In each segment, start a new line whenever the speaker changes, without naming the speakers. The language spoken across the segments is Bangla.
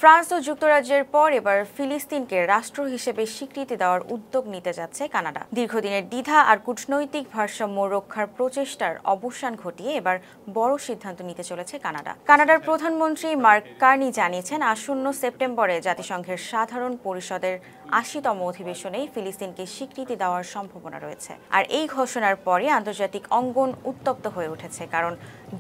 ফ্রান্স ও যুক্তরাজ্যের পর এবার ফিলিস্তিনকে রাষ্ট্র হিসেবে স্বীকৃতি দেওয়ার উদ্যোগ নিতে যাচ্ছে কানাডা। দীর্ঘদিনের দ্বিধা আর কূটনৈতিক ভারসাম্য রক্ষার প্রচেষ্টার অবসান ঘটিয়ে এবার বড় সিদ্ধান্ত নিতে চলেছে কানাডা। কানাডার প্রধানমন্ত্রী মার্ক কার্নি জানিয়েছেন, আসন্ন সেপ্টেম্বরে জাতিসংঘের সাধারণ পরিষদের ৮০তম অধিবেশনেই ফিলিস্তিনকে স্বীকৃতি দেওয়ার সম্ভাবনা রয়েছে। আর এই ঘোষণার পরে আন্তর্জাতিক অঙ্গন উত্তপ্ত হয়ে উঠেছে, কারণ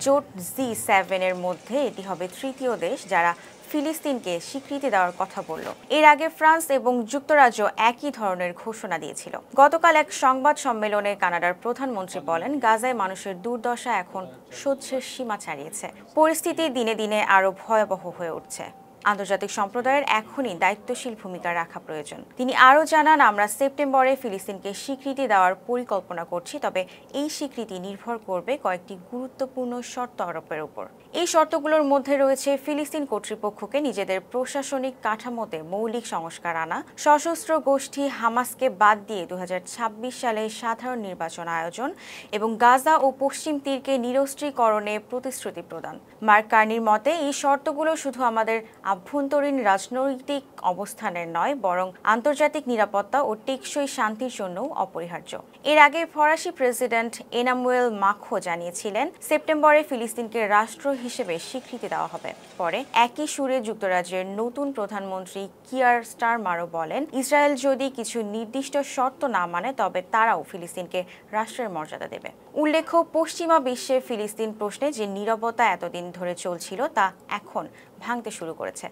জোট G7 এর মধ্যে এটি হবে তৃতীয় দেশ যারা ফিলিস্তিনকে স্বীকৃতি দেওয়ার কথা বলল। এর আগে ফ্রান্স এবং যুক্তরাজ্য একই ধরনের ঘোষণা দিয়েছিল। গতকাল এক সংবাদ সম্মেলনে কানাডার প্রধানমন্ত্রী বলেন, গাজায় মানুষের দুর্দশা এখন সহ্যের সীমা ছাড়িয়েছে। পরিস্থিতি দিনে দিনে আরও ভয়াবহ হয়ে উঠছে। আন্তর্জাতিক সম্প্রদায়ের এখনই দায়িত্বশীল ভূমিকা রাখা প্রয়োজন। তিনি আরও জানান, আমরা সেপ্টেম্বরে ফিলিস্তিনকে স্বীকৃতি দেওয়ার পরিকল্পনা করছি, তবে এই স্বীকৃতি নির্ভর করবে কয়েকটি গুরুত্বপূর্ণ শর্ত আরোপের উপর। এই শর্তগুলোর মধ্যে রয়েছে ফিলিস্তিন কর্তৃপক্ষকে নিজেদের প্রশাসনিক কাঠামোতে মৌলিক সংস্কার আনা, সশস্ত্র গোষ্ঠী হামাসকে বাদ দিয়ে ২০২৬ সালে সাধারণ নির্বাচন আয়োজন এবং গাজা ও পশ্চিম তীরকে নিরস্ত্রীকরণে প্রতিশ্রুতি প্রদান। মার্ক কার্নির মতে, এই শর্তগুলো শুধু আমাদের আভ্যন্তরীণ রাজনৈতিক অবস্থানের নয়, বরং আন্তর্জাতিক নিরাপত্তা ও টেকসই শান্তির জন্যও অপরিহার্য। এর আগে ফরাসি প্রেসিডেন্ট এনামুয়েল মাখোঁ জানিয়েছিলেন, সেপ্টেম্বরে ফিলিস্তিনকে রাষ্ট্র হিসেবে স্বীকৃতি দেওয়া হবে। পরে একই সুরে যুক্তরাজ্যের নতুন প্রধানমন্ত্রী কিয়ার স্টারমারও বলেন, ইসরায়েল যদি কিছু নির্দিষ্ট শর্ত না মানে তবে তারাও ফিলিস্তিনকে রাষ্ট্রের মর্যাদা দেবে। উল্লেখ্য, পশ্চিমা বিশ্বে ফিলিস্তিন প্রশ্নে যে নীরবতা এতদিন ধরে চলছিল তা এখন ভাঙতে শুরু করেছে।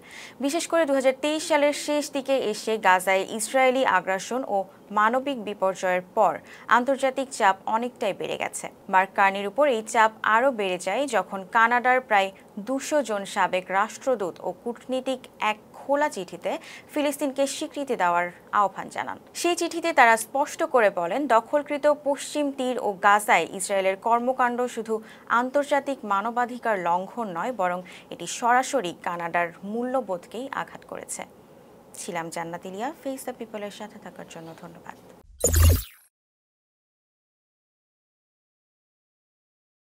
বিশেষ করে ২০২৩ সালের শেষ দিকে এসে গাজায় ইসরায়েলি আগ্রাসন ও মানবিক বিপর্যয়ের পর আন্তর্জাতিক চাপ অনেকটাই বেড়ে গেছে। মার্ক কার্নির উপর এই চাপ আরও বেড়ে যায় যখন কানাডার প্রায় ২০০ জন সাবেক রাষ্ট্রদূত ও কূটনীতিক এক খোলা চিঠিতে ফিলিস্তিনকে স্বীকৃতি দেওয়ার আহ্বান জানান। সেই চিঠিতে তারা স্পষ্ট করে বলেন, দখলকৃত পশ্চিম তীর ও গাজায় ইসরায়েলের কর্মকাণ্ড শুধু আন্তর্জাতিক মানবাধিকার লঙ্ঘন নয়, বরং এটি সরাসরি কানাডার মূল্যবোধকেই আঘাত করেছে। ছিলাম জান্নাত ইলিয়া। ফেস দ্য পিপলের সাথে থাকার জন্য ধন্যবাদ।